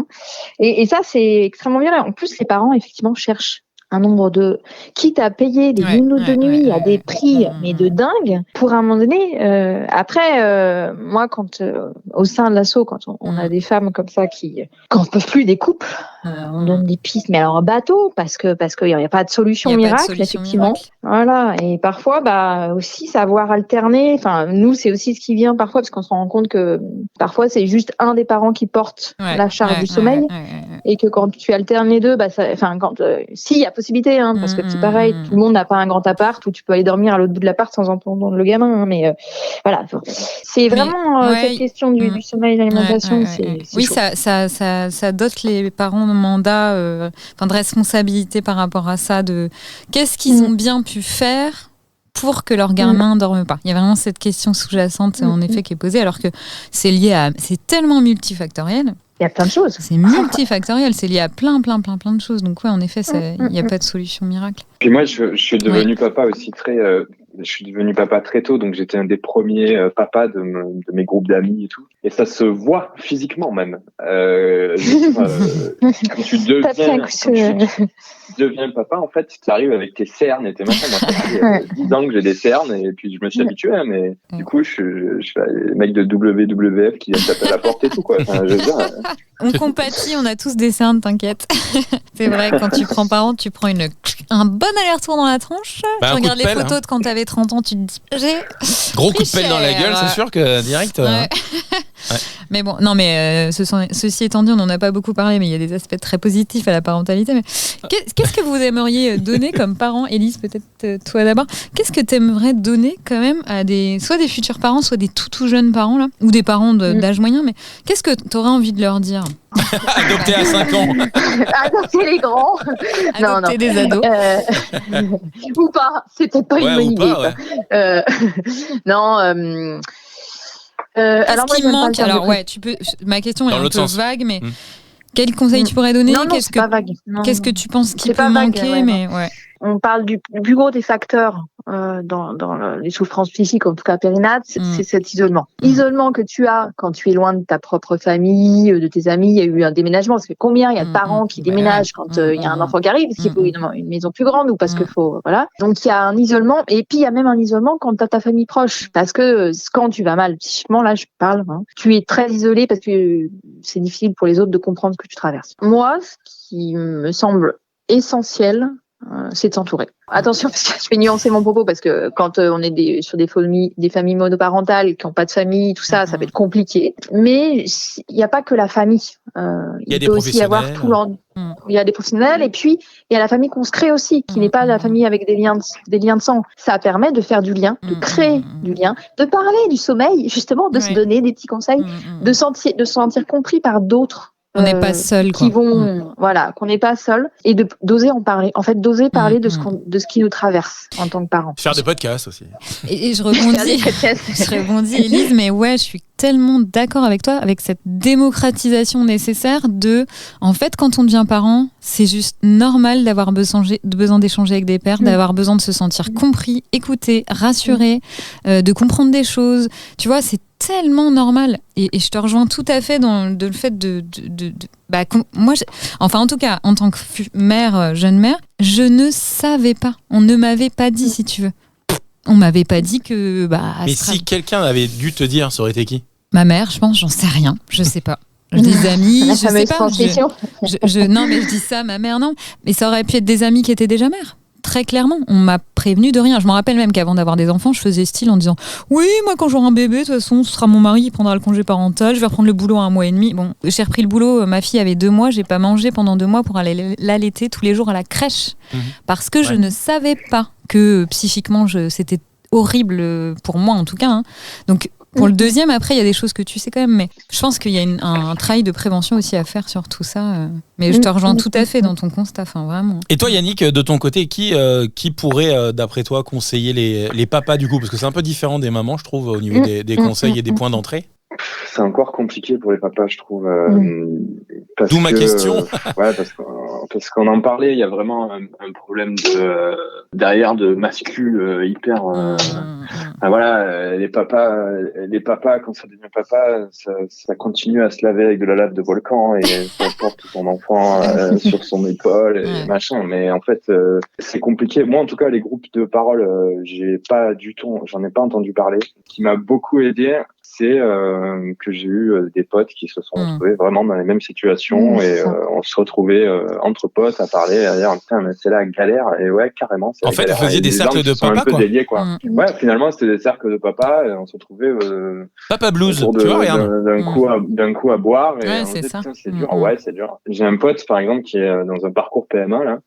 Et ça c'est extrêmement bien. En plus les parents effectivement cherchent un nombre de... Quitte à payer des minutes de nuit à des prix, mais de dingue, pour un moment donné... Après, moi, quand au sein de l'asso, quand on a des femmes comme ça quand on peut plus des couples, on donne des pistes, mais alors bateau, parce qu'il n'y a pas de solution miracle, effectivement. Voilà. Et parfois, aussi, savoir alterner. Enfin, nous, c'est aussi ce qui vient parfois, parce qu'on se rend compte que parfois, c'est juste un des parents qui porte la charge du sommeil, et que quand tu alternes les deux, si, il y a possibilité, parce que c'est pareil, tout le monde n'a pas un grand appart où tu peux aller dormir à l'autre bout de l'appart sans entendre le gamin, mais voilà. C'est vraiment cette question du sommeil et de l'alimentation. Oui, ça dote les parents de mandat, de responsabilité par rapport à ça, de qu'est-ce qu'ils ont bien pu faire pour que leur gamin ne dorme pas. Il y a vraiment cette question sous-jacente, en effet, qui est posée, alors que c'est tellement multifactoriel. Il y a plein de choses. C'est multifactoriel, c'est lié à plein de choses. Donc ouais, en effet, il n'y a pas de solution miracle. Puis moi, je suis devenu papa aussi je suis devenu papa très tôt, donc j'étais un des premiers papas de mes groupes d'amis et tout. Et ça se voit physiquement même. Quand tu deviens papa, en fait, tu arrives avec tes cernes et tes machins. Moi, ça fait 10 ans que j'ai des cernes et puis je me suis habitué, mais du coup, je suis le mec de WWF qui vient taper à la porte et tout, quoi. Enfin, je veux dire, on compatit, on a tous des cernes, t'inquiète. C'est vrai, quand tu prends parent, tu prends un bon aller-retour dans la tronche. Tu regardes les photos de quand t'avais 30 ans, tu te dis gros coup de pelle dans la gueule, c'est sûr que direct. Ouais. Mais bon, non, mais ceci étant dit, on n'en a pas beaucoup parlé, mais il y a des aspects très positifs à la parentalité. Mais qu'est-ce que vous aimeriez donner comme parents, Élise, peut-être toi d'abord? Qu'est-ce que tu aimerais donner quand même à soit des futurs parents, soit des tout jeunes parents là, ou des parents d'âge moyen, mais qu'est-ce que tu aurais envie de leur dire? Adopter à 5 ans. Adopter les grands. Adopter des ados. Ou pas, c'est peut-être pas une bonne idée. Non. Alors moi, manque. Alors ma question est un peu vague, mais quel conseil tu pourrais donner? Non, c'est pas vague. Qu'est-ce que tu penses qu'il peut manquer? Mais on parle du plus gros des facteurs dans les souffrances psychiques, en tout cas périnates, c'est cet isolement. Isolement que tu as quand tu es loin de ta propre famille, de tes amis. Il y a eu un déménagement. Ça fait combien il y a de parents qui déménagent quand il y a un enfant qui arrive, parce qu'il faut une maison plus grande ou parce qu'il faut voilà. Donc il y a un isolement, et puis il y a même un isolement quand tu as ta famille proche, parce que quand tu vas mal psychiquement, là je parle, tu es très isolé parce que c'est difficile pour les autres de comprendre ce que tu traverses. Moi, ce qui me semble essentiel, c'est de s'entourer. Attention, parce que je vais nuancer mon propos, parce que quand on est sur des familles monoparentales qui n'ont pas de famille, tout ça, ça peut être compliqué. Mais il n'y a pas que la famille. Il peut aussi y avoir il y a des professionnels, et puis il y a la famille qu'on se crée aussi, qui n'est pas la famille avec des liens de sang. Ça permet de faire du lien, de créer du lien, de parler du sommeil, justement, de se donner des petits conseils, de se sentir compris par d'autres. On n'est pas seul, quoi. Qu'on n'est pas seul, et d'oser en parler. En fait, d'oser parler de ce qui nous traverse en tant que parents. Faire des podcasts aussi. Et je rebondis, Élise, mais ouais, je suis tellement d'accord avec toi, avec cette démocratisation nécessaire en fait, quand on devient parent, c'est juste normal d'avoir besoin d'échanger avec des pairs, d'avoir besoin de se sentir compris, écouté, rassuré, de comprendre des choses. Tu vois, c'est tellement normal, et je te rejoins tout à fait dans le fait moi, enfin en tout cas en tant que mère, jeune mère, je ne savais pas, on ne m'avait pas dit, si tu veux, on m'avait pas dit que mais si quelqu'un avait dû te dire, ça aurait été qui? Ma mère, je pense, j'en sais rien, je sais pas. Des amis, je sais pas. Non, mais je dis ça, ma mère, non. Mais ça aurait pu être des amis qui étaient déjà mères. Très clairement, on m'a prévenu de rien. Je me rappelle même qu'avant d'avoir des enfants, je faisais style en disant « Oui, moi quand j'aurai un bébé, de toute façon, ce sera mon mari qui prendra le congé parental, je vais reprendre le boulot à 1 mois et demi. » Bon, j'ai repris le boulot, ma fille avait 2 mois, j'ai pas mangé pendant 2 mois pour aller l'allaiter tous les jours à la crèche. Parce que je ne savais pas que psychiquement, c'était horrible pour moi en tout cas. Donc, pour le deuxième, après, il y a des choses que tu sais quand même, mais je pense qu'il y a un travail de prévention aussi à faire sur tout ça. Mais je te rejoins tout à fait dans ton constat, vraiment. Et toi, Yannick, de ton côté, qui pourrait, d'après toi, conseiller les papas du coup? Parce que c'est un peu différent des mamans, je trouve, au niveau des conseils et des points d'entrée. C'est encore compliqué pour les papas, je trouve. D'où ma question. Parce qu'on en parlait, il y a vraiment un problème derrière de mascul hyper. Les papas, quand ça devient papa, ça continue à se laver avec de la lave de volcan et ça porte son enfant sur son épaule et machin. Mais en fait, c'est compliqué. Moi, en tout cas, les groupes de parole, j'en ai pas entendu parler. Ce qui m'a beaucoup aidé, c'est que j'ai eu des potes qui se sont retrouvés vraiment dans les mêmes situations et on se retrouvait entre potes à parler, à dire putain mais c'est la galère, et ouais carrément. En fait, vous faisiez des cercles de papa, quoi. Déliés, quoi. Ouais, finalement c'était des cercles de papa et on se retrouvait Papa Blues, tu vois, regarde. D'un coup à boire et on c'est disait, ça. putain, c'est dur, ouais c'est dur. J'ai un pote par exemple qui est dans un parcours PMA là.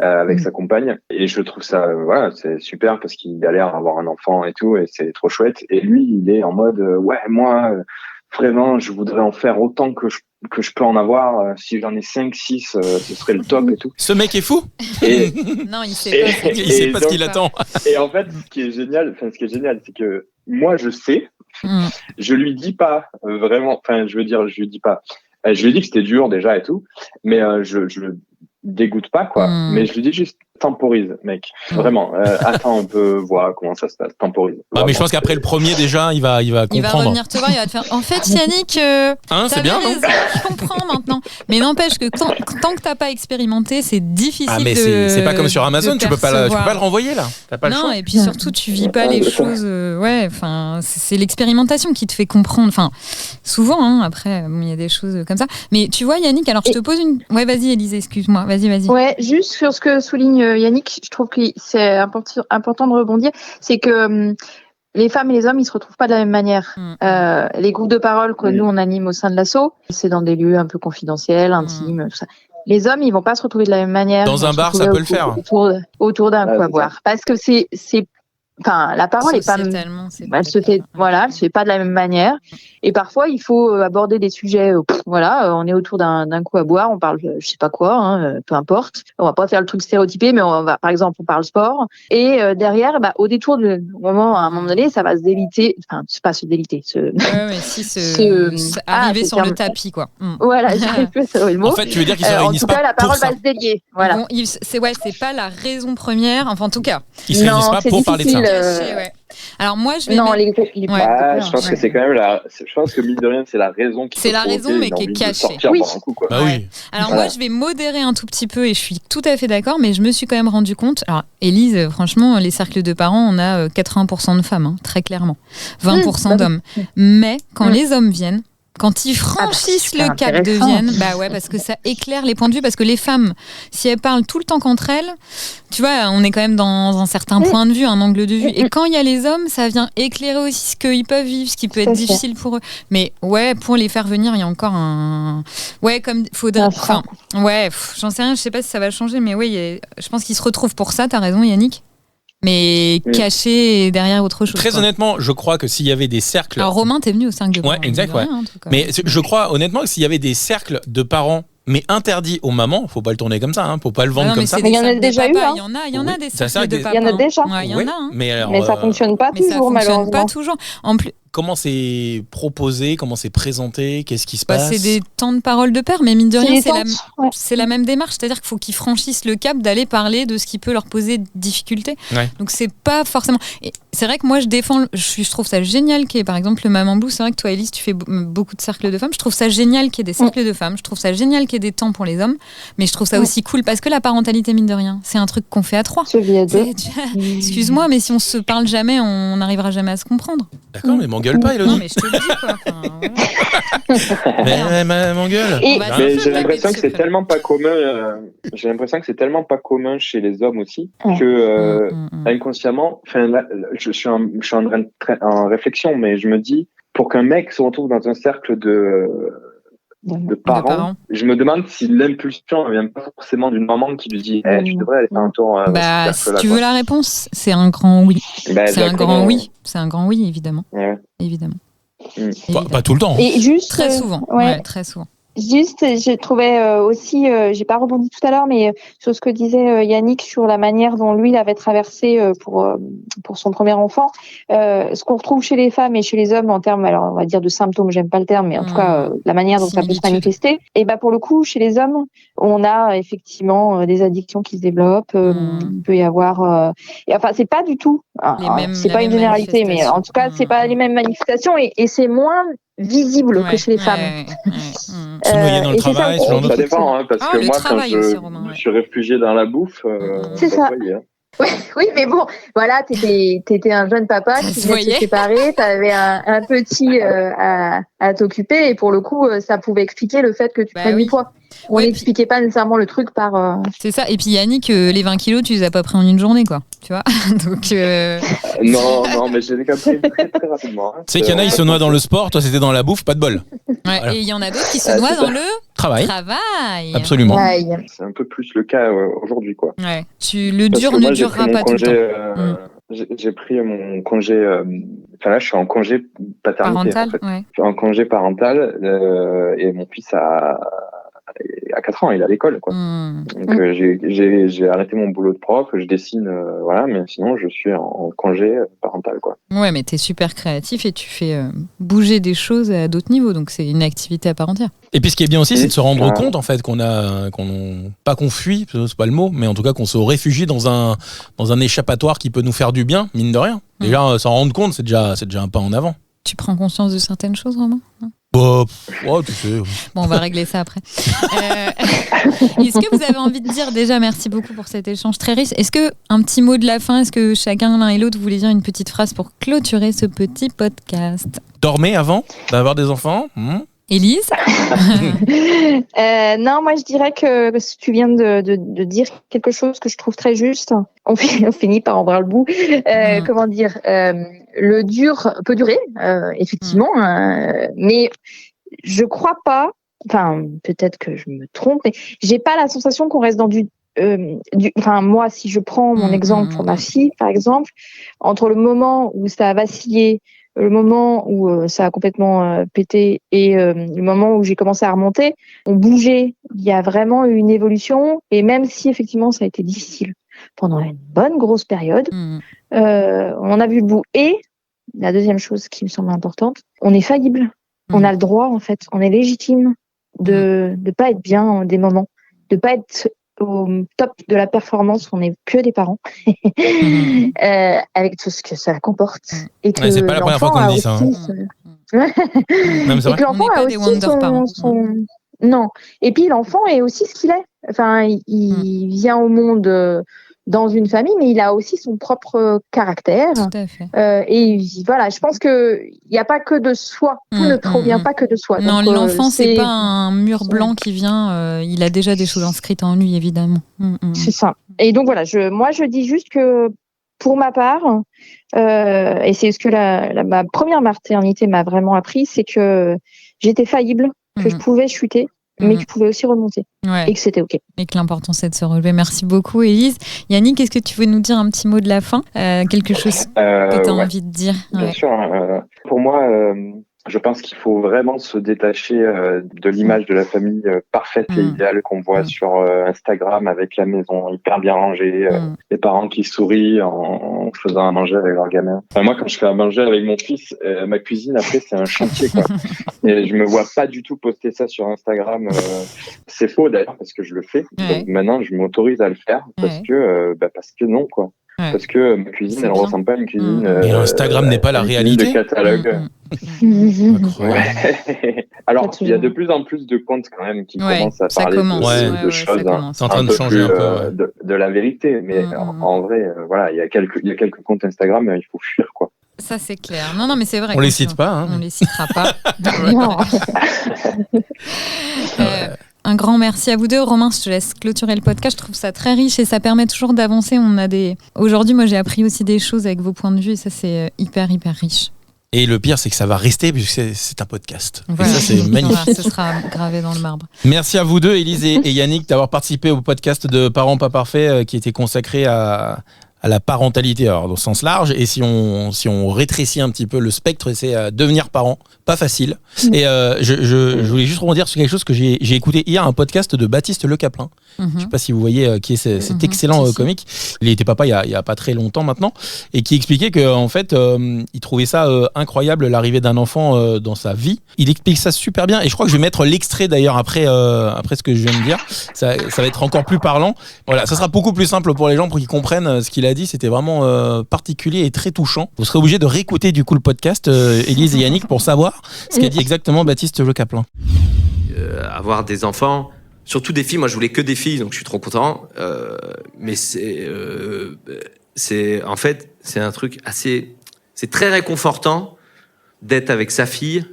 Avec sa compagne, et je trouve ça c'est super parce qu'il galère à avoir un enfant et tout, et c'est trop chouette, et lui il est en mode moi vraiment je voudrais en faire autant que je peux en avoir, si j'en ai 5-6 ce serait le top et tout. Ce mec est fou. Et non, il sait pas ce qu'il attend. Et en fait ce qui est génial c'est que moi je sais, je lui dis pas vraiment, je lui dis que c'était dur déjà et tout, mais je dégoûte pas quoi, mais je lui dis juste temporise mec, vraiment, attends un peu, voir comment ça se passe, temporise. Mais je pense qu'après le premier déjà il va comprendre. Il va revenir te voir, il va te faire en fait Yannick, c'est bien, non? Je comprends maintenant, mais n'empêche que tant que t'as pas expérimenté, c'est difficile mais c'est pas comme sur Amazon, tu peux pas le renvoyer là, t'as pas le choix. Et puis surtout tu vis pas les choses, c'est l'expérimentation qui te fait comprendre, souvent après il y a des choses comme ça, mais tu vois Yannick, alors je te pose une... vas-y Élise, excuse-moi, vas-y. Ouais, juste sur ce que souligne Yannick, je trouve que c'est important de rebondir, c'est que les femmes et les hommes, ils se retrouvent pas de la même manière. Les groupes de parole que nous on anime au sein de l'asso, c'est dans des lieux un peu confidentiels, intimes, tout ça. Les hommes, ils vont pas se retrouver de la même manière. Dans un bar, ça peut le faire. Autour d'un coup à boire, parce que c'est enfin, la parole est pas, elle se fait pas de la même manière. Et parfois, il faut aborder des sujets, on est autour d'un coup à boire, on parle, je sais pas quoi, peu importe. On va pas faire le truc stéréotypé, mais par exemple, on parle sport. Et derrière, au détour à un moment donné, ça va se déliter, enfin, c'est pas se déliter, arriver sur le tapis, quoi. Voilà, j'arrive plus à savoir le mot. En fait, tu veux dire qu'ils se réunissent pas pour ça. En tout cas, la parole va se délier. Voilà. C'est pas la raison première, enfin, en tout cas. Ils se réunissent pas pour parler de ça. Alors moi je vais je pense que c'est quand même je pense que mine de rien c'est la raison qui c'est la raison mais qui est cachée. Oui. Oui. Alors moi je vais modérer un tout petit peu et je suis tout à fait d'accord, mais je me suis quand même rendu compte. Alors Élise, franchement, les cercles de parents, on a 80% de femmes, très clairement, 20% d'hommes. Mais quand les hommes viennent, quand ils franchissent le cap de Vienne, parce que ça éclaire les points de vue, parce que les femmes, si elles parlent tout le temps qu'entre elles, tu vois, on est quand même dans un certain point de vue, un angle de vue. Et quand il y a les hommes, ça vient éclairer aussi ce qu'ils peuvent vivre, ce qui peut être difficile pour eux. Mais pour les faire venir, il y a encore j'en sais rien, je sais pas si ça va changer, mais je pense qu'ils se retrouvent pour ça, t'as raison Yannick. Mais caché derrière autre chose. Très honnêtement, je crois que s'il y avait des cercles... Alors Romain, t'es venu au 5 de parents. Ouais, exact, ouais. Mais je crois honnêtement que s'il y avait des cercles de parents, mais interdits aux mamans, faut pas le tourner comme ça, faut pas le vendre comme ça. Mais il y en a déjà eu. Il y en a des cercles de papas. Il y en a déjà. Il y en a. Mais ça fonctionne pas toujours, malheureusement. Pas toujours. En plus. Comment c'est proposé, comment c'est présenté, qu'est-ce qui se passe ? C'est des temps de parole de père, mais mine de rien, c'est la même démarche. C'est-à-dire qu'il faut qu'ils franchissent le cap d'aller parler de ce qui peut leur poser difficulté. Ouais. Donc c'est pas forcément... Et c'est vrai que moi, je trouve ça génial qu'il y ait, par exemple, le Maman Blue. C'est vrai que toi, Élise, tu fais beaucoup de cercles de femmes. Je trouve ça génial qu'il y ait des cercles de femmes. Je trouve ça génial qu'il y ait des temps pour les hommes. Mais je trouve ça aussi cool parce que la parentalité, mine de rien, c'est un truc qu'on fait à 3. Excuse-moi, mais si on se parle jamais, on n'arrivera jamais à se comprendre. D'accord, mais m'engueule pas, Élodie. Non, mais je te le dis, quoi. Mais m'engueule. Mais j'ai l'impression que c'est tellement pas commun. J'ai l'impression que c'est tellement pas commun chez les hommes aussi que inconsciemment, je suis en réflexion, mais je me dis pour qu'un mec se retrouve dans un cercle de parents, je me demande si l'impulsion ne vient pas forcément d'une maman qui lui dit tu devrais aller faire un tour si tu veux la réponse, c'est un grand oui. C'est un grand oui, évidemment. Ouais. Évidemment. Pas tout le temps. Et juste très souvent. Très souvent. Juste, j'ai trouvé aussi, j'ai pas rebondi tout à l'heure, mais sur ce que disait Yannick sur la manière dont lui il avait traversé pour son premier enfant, ce qu'on retrouve chez les femmes et chez les hommes en termes, alors on va dire de symptômes, j'aime pas le terme, mais en tout cas la manière dont ça peut se manifester. Et pour le coup, chez les hommes, on a effectivement des addictions qui se développent. Il peut y avoir, c'est pas du tout, c'est pas une généralité, mais en tout cas c'est pas les mêmes manifestations et c'est moins visible que chez les femmes. Se noyer dans le travail, ça dépend, parce que moi, quand je suis réfugié dans la bouffe, c'est ça. Oui, mais bon, voilà, t'étais un jeune papa qui venait de se séparer, t'avais un petit à t'occuper, et pour le coup, ça pouvait expliquer le fait que tu prennes du poids. On n'expliquait pas nécessairement le truc par... C'est ça, et puis Yannick, les 20 kilos, tu les as pas pris en une journée, quoi, tu vois. Donc, Non, mais je les ai pris très rapidement. Tu sais qu'il y en a, ils se noient dans le sport, toi c'était dans la bouffe, pas de bol. Voilà. Et il y en a d'autres qui se noient dans le travail. Absolument. C'est un peu plus le cas aujourd'hui, quoi. Ouais. Le dur ne durera pas tout le temps. J'ai pris mon congé... là, je suis en congé paternité. Parental, en fait. Je suis en congé parental et mon fils a 4 ans, il est à l'école, quoi. Donc j'ai arrêté mon boulot de prof, je dessine, mais sinon je suis en congé parental, quoi. Ouais, mais t'es super créatif et tu fais bouger des choses à d'autres niveaux, donc c'est une activité à part entière. Et puis ce qui est bien aussi, c'est de se rendre compte en fait qu'on fuit, c'est pas le mot, mais en tout cas qu'on se réfugie dans un échappatoire qui peut nous faire du bien, mine de rien. Déjà, s'en rendre compte, c'est déjà un pas en avant. Tu prends conscience de certaines choses, Romain ? Tu sais. Bon, on va régler ça après. Est-ce que vous avez envie de dire déjà merci beaucoup pour cet échange très riche ? Est-ce que un petit mot de la fin ? Est-ce que chacun l'un et l'autre voulait dire une petite phrase pour clôturer ce petit podcast ? Dormez avant d'avoir des enfants ? Élise ? Non, moi je dirais que tu viens de dire quelque chose que je trouve très juste. On finit par en voir le bout. Comment dire, le dur peut durer, effectivement, mais je crois pas. Enfin, peut-être que je me trompe, mais j'ai pas la sensation qu'on reste dans du moi, si je prends mon exemple pour ma fille, par exemple, entre le moment où ça a vacillé, le moment où ça a complètement pété et le moment où j'ai commencé à remonter, on bougeait. Il y a vraiment eu une évolution. Et même si effectivement ça a été difficile pendant une bonne grosse période, on a vu le bout. Et la deuxième chose qui me semble importante, on est faillible. On a le droit, en fait, on est légitime de pas être bien en des moments, de pas être au top de la performance, on n'est que des parents, avec tout ce que ça comporte. Et que c'est pas la première fois qu'on dit ça. Et que l'enfant a aussi son... Non. Et puis l'enfant est aussi ce qu'il est. Enfin, il vient au monde dans une famille, mais il a aussi son propre caractère. Tout à fait. Et voilà, je pense que il n'y a pas que de soi. Tout ne provient pas que de soi. Non, donc, l'enfant, c'est pas un mur blanc qui vient. Il a déjà des choses inscrites en lui, évidemment. C'est ça. Et donc voilà, moi je dis juste que pour ma part, et c'est ce que ma première maternité m'a vraiment appris, c'est que j'étais faillible, que je pouvais chuter, mais que je pouvais aussi remonter. Ouais. Et que c'était OK. Et que l'important, c'est de se relever. Merci beaucoup, Élise. Yannick, est-ce que tu veux nous dire un petit mot de la fin ? Quelque chose que tu as envie de dire ? Bien sûr. Pour moi, je pense qu'il faut vraiment se détacher de l'image de la famille parfaite et idéale qu'on voit sur Instagram, avec la maison hyper bien rangée, les parents qui sourient en faisant à manger avec leurs gamins. Enfin, moi, quand je fais à manger avec mon fils, ma cuisine, après, c'est un chantier, quoi. Et je me vois pas du tout poster ça sur Instagram. C'est faux, d'ailleurs, parce que je le fais. Donc maintenant, je m'autorise à le faire parce que non, quoi. Parce que ma cuisine, elle ne ressemble pas à une cuisine. Et Instagram n'est pas la réalité. De catalogue. Alors, il y a de plus en plus de comptes quand même qui commencent à parler de choses. C'est en train de changer un peu. De la vérité. Mais en vrai, voilà, il y a quelques comptes Instagram, il faut fuir, quoi. Ça, c'est clair. Non, mais c'est vrai. On les cite pas. Hein. On les citera pas. Un grand merci à vous deux. Romain, je te laisse clôturer le podcast. Je trouve ça très riche et ça permet toujours d'avancer. Aujourd'hui, moi, j'ai appris aussi des choses avec vos points de vue et ça, c'est hyper, hyper riche. Et le pire, c'est que ça va rester puisque c'est un podcast. Voilà. Et ça, c'est magnifique. Ce sera gravé dans le marbre. Merci à vous deux, Élise et Yannick, d'avoir participé au podcast de Parents pas parfaits qui était consacré à la parentalité, alors dans le sens large, et si on rétrécit un petit peu le spectre, c'est devenir parent, pas facile. Et je voulais juste rebondir sur quelque chose que j'ai écouté hier, un podcast de Baptiste Le Caplin. Je sais pas si vous voyez qui est cet excellent comique. Il était papa il y a pas très longtemps maintenant, et qui expliquait que en fait il trouvait ça incroyable, l'arrivée d'un enfant dans sa vie. Il explique ça super bien, et je crois que je vais mettre l'extrait d'ailleurs après ce que je viens de dire. Ça va être encore plus parlant. Voilà, ça sera beaucoup plus simple pour les gens pour qu'ils comprennent ce qu'il a dit. C'était vraiment particulier et très touchant. Vous serez obligés de réécouter du coup le podcast, Élise et Yannick, pour savoir ce qu'a dit exactement Baptiste Le Caplin. Avoir des enfants, surtout des filles, moi je voulais que des filles, donc je suis trop content. Mais c'est en fait, c'est un truc assez... C'est très réconfortant d'être avec sa fille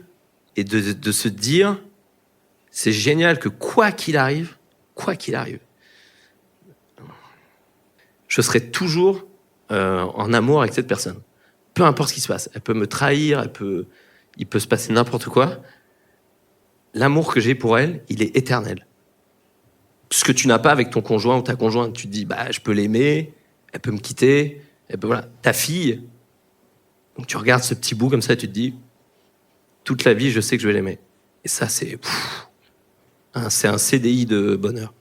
et de se dire, c'est génial que quoi qu'il arrive, je serai toujours en amour avec cette personne. Peu importe ce qui se passe. Elle peut me trahir, il peut se passer n'importe quoi. L'amour que j'ai pour elle, il est éternel. Ce que tu n'as pas avec ton conjoint ou ta conjointe, tu te dis, je peux l'aimer, elle peut me quitter, voilà. Ta fille, donc tu regardes ce petit bout comme ça et tu te dis, toute la vie, je sais que je vais l'aimer. Et ça, c'est un CDI de bonheur.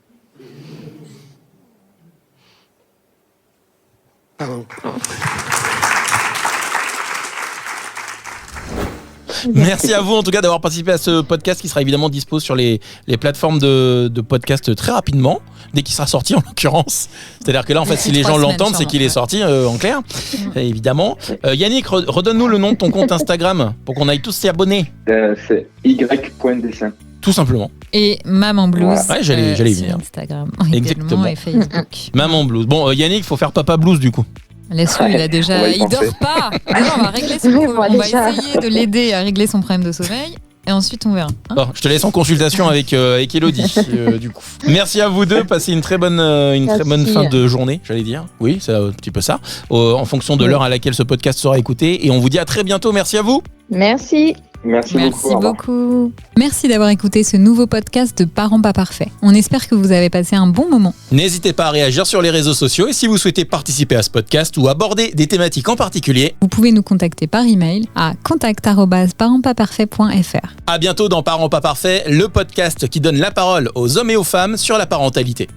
Merci à vous en tout cas d'avoir participé à ce podcast qui sera évidemment dispo sur les plateformes de podcast très rapidement, dès qu'il sera sorti en l'occurrence. C'est-à-dire que là en fait si les gens l'entendent c'est qu'il est sorti en clair, évidemment. Yannick, redonne-nous le nom de ton compte Instagram pour qu'on aille tous s'y abonner. C'est y.dessin. Tout simplement. Et Maman Blues. Ouais, j'allais y venir. Instagram. Exactement. Et Facebook. Maman Blues. Bon, Yannick, faut faire Papa Blues du coup. Laisse-le, il a déjà. Il dort pas. Déjà, on va régler son problème. On va essayer de l'aider à régler son problème de sommeil. Et ensuite, on verra. Bon, je te laisse en consultation avec Elodie, du coup. Merci à vous deux. Passez une très bonne fin de journée, j'allais dire. Oui, c'est un petit peu ça. En fonction de l'heure à laquelle ce podcast sera écouté. Et on vous dit à très bientôt. Merci à vous. Merci. Merci beaucoup. Merci d'avoir écouté ce nouveau podcast de Parents pas parfaits. On espère que vous avez passé un bon moment. N'hésitez pas à réagir sur les réseaux sociaux et si vous souhaitez participer à ce podcast ou aborder des thématiques en particulier, vous pouvez nous contacter par email à contact@parentspaparfaits.fr. À bientôt dans Parents pas parfaits, le podcast qui donne la parole aux hommes et aux femmes sur la parentalité.